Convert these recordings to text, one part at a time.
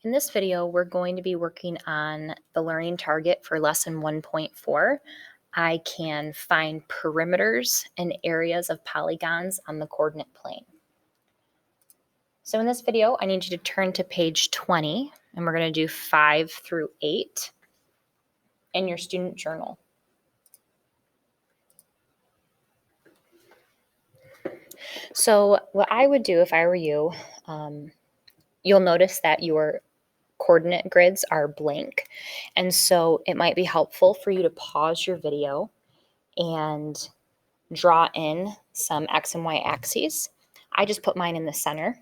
In this video, we're going to be working on the learning target for lesson 1.4. I can find perimeters and areas of polygons on the coordinate plane. So in this video, I need you to turn to page 20, and we're going to do 5 through 8 in your student journal. So what I would do if I were you, you'll notice that your coordinate grids are blank. And so it might be helpful for you to pause your video and draw in some X and Y axes. I just put mine in the center.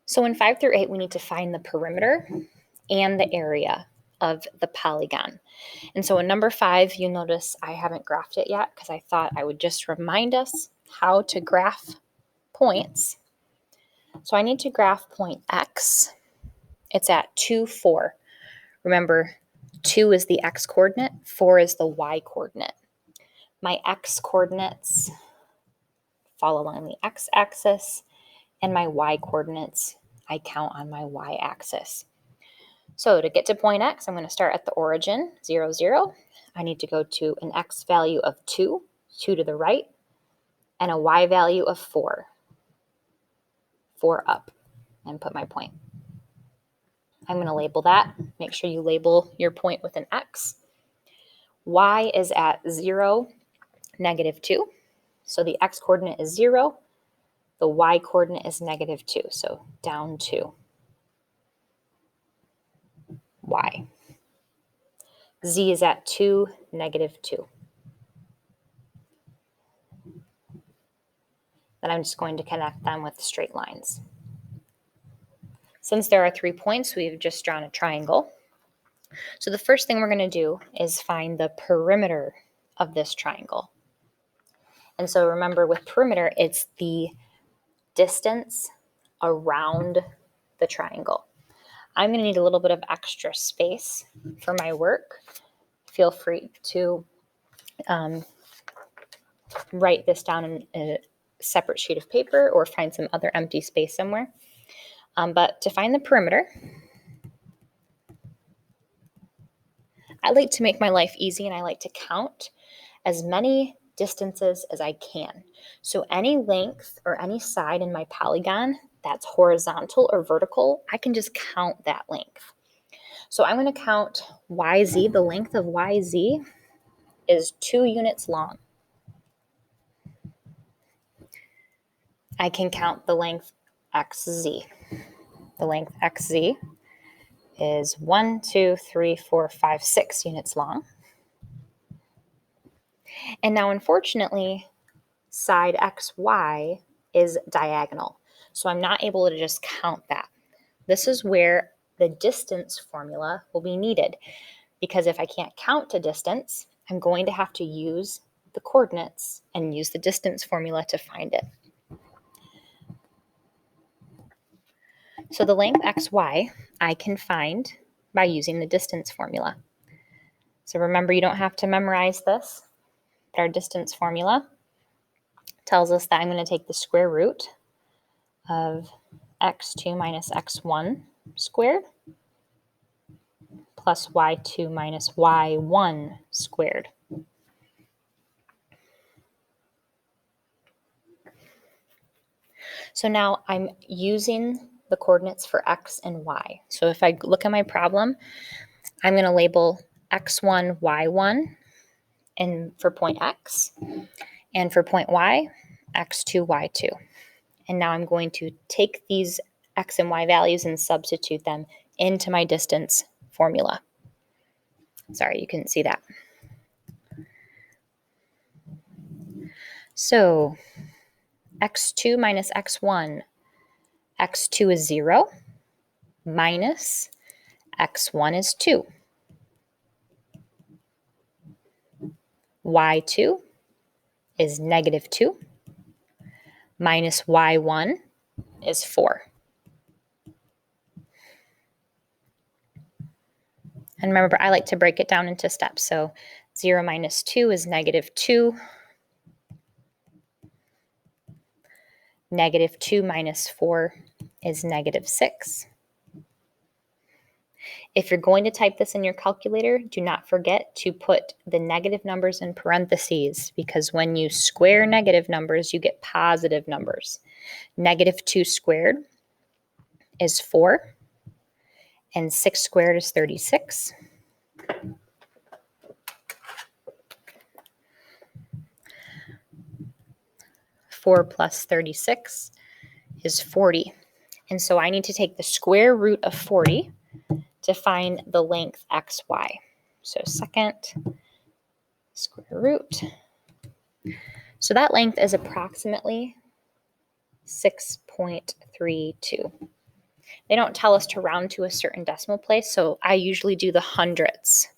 So in 5 through 8, we need to find the perimeter and the area of the polygon. And so in number 5, you'll notice I haven't graphed it yet because I thought I would just remind us how to graph points. So I need to graph point X. It's at 2, 4. Remember, 2 is the X coordinate, 4 is the Y coordinate. My X coordinates fall along the X axis, and my Y coordinates I count on my Y axis. So to get to point X, I'm going to start at the origin, 0, 0. I need to go to an X value of 2, 2 to the right, and a Y value of 4, 4 up, and put my point. I'm going to label that. Make sure you label your point with an X. Y is at 0, negative 2. So the X coordinate is 0. The Y coordinate is negative 2. So down 2. Y. Z is at 2, negative 2. Then I'm just going to connect them with straight lines. Since there are 3 points, we've just drawn a triangle. So the first thing we're going to do is find the perimeter of this triangle. And so remember, with perimeter, it's the distance around the triangle. I'm going to need a little bit of extra space for my work. Feel free to write this down in a separate sheet of paper or find some other empty space somewhere. But to find the perimeter, I like to make my life easy, and I like to count as many distances as I can. So any length or any side in my polygon that's horizontal or vertical, I can just count that length. So I'm going to count YZ. The length of YZ is 2 units long. I can count the length XZ. The length XZ is 1, 2, 3, 4, 5, 6 units long. And now, unfortunately, side XY is diagonal. So I'm not able to just count that. This is where the distance formula will be needed, because if I can't count a distance, I'm going to have to use the coordinates and use the distance formula to find it. So the length XY I can find by using the distance formula. So remember, you don't have to memorize this, but our distance formula tells us that I'm going to take the square root of x2 minus x1 squared plus y2 minus y1 squared. So now I'm using the coordinates for x and y. So if I look at my problem, I'm going to label x1, y1 and for point x, and for point y, x2, y2. And now I'm going to take these x and y values and substitute them into my distance formula. Sorry, you couldn't see that. So x2 minus x1, x2 is 0, minus x1 is 2. y2 is negative 2, minus y1 is 4. And remember, I like to break it down into steps. So 0 minus 2 is negative 2. Negative 2 minus 4 is negative 6. If you're going to type this in your calculator, do not forget to put the negative numbers in parentheses, because when you square negative numbers, you get positive numbers. Negative 2 squared is 4, and 6 squared is 36. Four plus 36 is 40. And so I need to take the square root of 40 to find the length xy. So second square root. So that length is approximately 6.32. They don't tell us to round to a certain decimal place, so I usually do the hundredths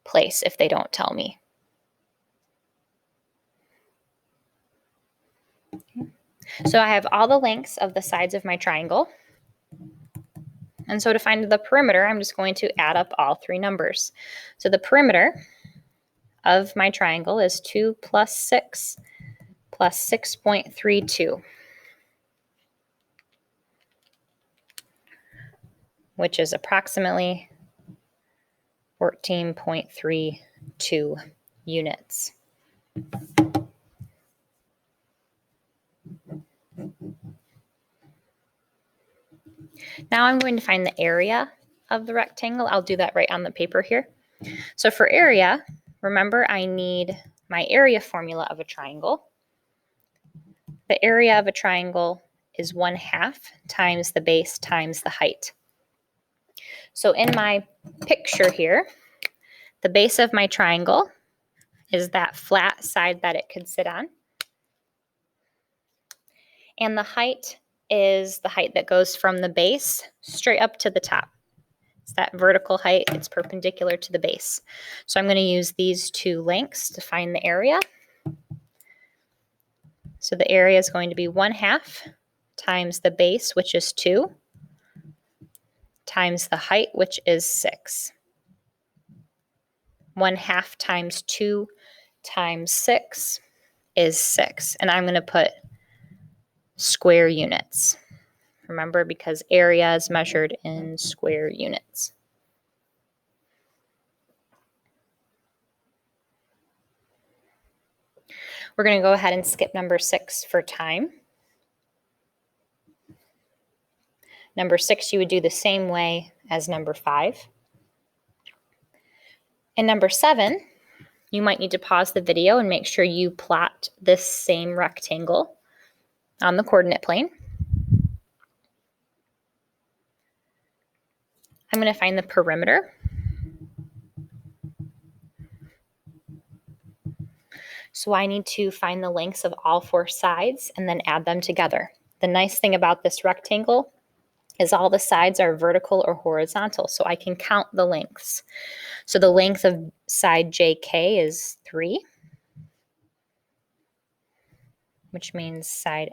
place if they don't tell me. So I have all the lengths of the sides of my triangle. And so to find the perimeter, I'm just going to add up all three numbers. So the perimeter of my triangle is 2 plus 6 plus 6.32, which is approximately 14.32 units. Now I'm going to find the area of the rectangle. I'll do that right on the paper here. So for area, remember I need my area formula of a triangle. The area of a triangle is 1/2 times the base times the height. So in my picture here, the base of my triangle is that flat side that it could sit on. And the height is the height that goes from the base straight up to the top. It's that vertical height. It's perpendicular to the base. So I'm going to use these two lengths to find the area. So the area is going to be 1/2 times the base, which is 2, times the height, which is 6. 1/2 times 2 times 6 is 6. And I'm going to put square units. Remember, because area is measured in square units. We're going to go ahead and skip number 6 for time. Number 6, you would do the same way as number 5. And number 7, you might need to pause the video and make sure you plot this same rectangle on the coordinate plane. I'm going to find the perimeter. So I need to find the lengths of all 4 sides and then add them together. The nice thing about this rectangle is all the sides are vertical or horizontal, so I can count the lengths. So the length of side JK is 3, which means side,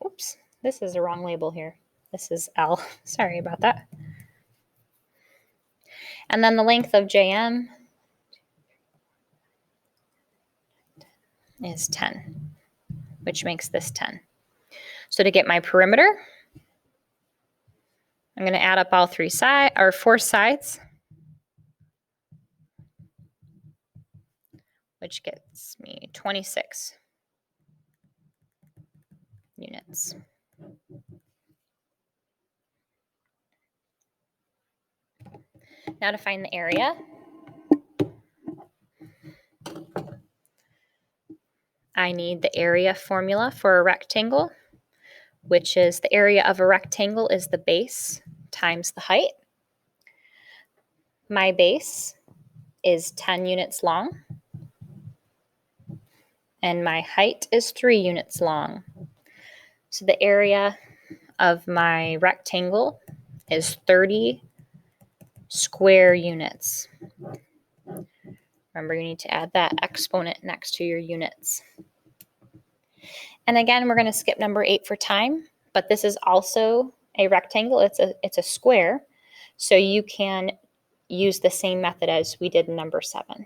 oops, this is a wrong label here. This is L, sorry about that. And then the length of JM is 10, which makes this 10. So to get my perimeter, I'm going to add up all 4 sides, which gets me 26 units. Now to find the area, I need the area formula for a rectangle, which is the area of a rectangle is the base times the height. My base is 10 units long, and my height is 3 units long. So the area of my rectangle is 30 square units. Remember, you need to add that exponent next to your units. And again, we're going to skip number 8 for time, but this is also a rectangle. It's a square, so you can use the same method as we did in number 7.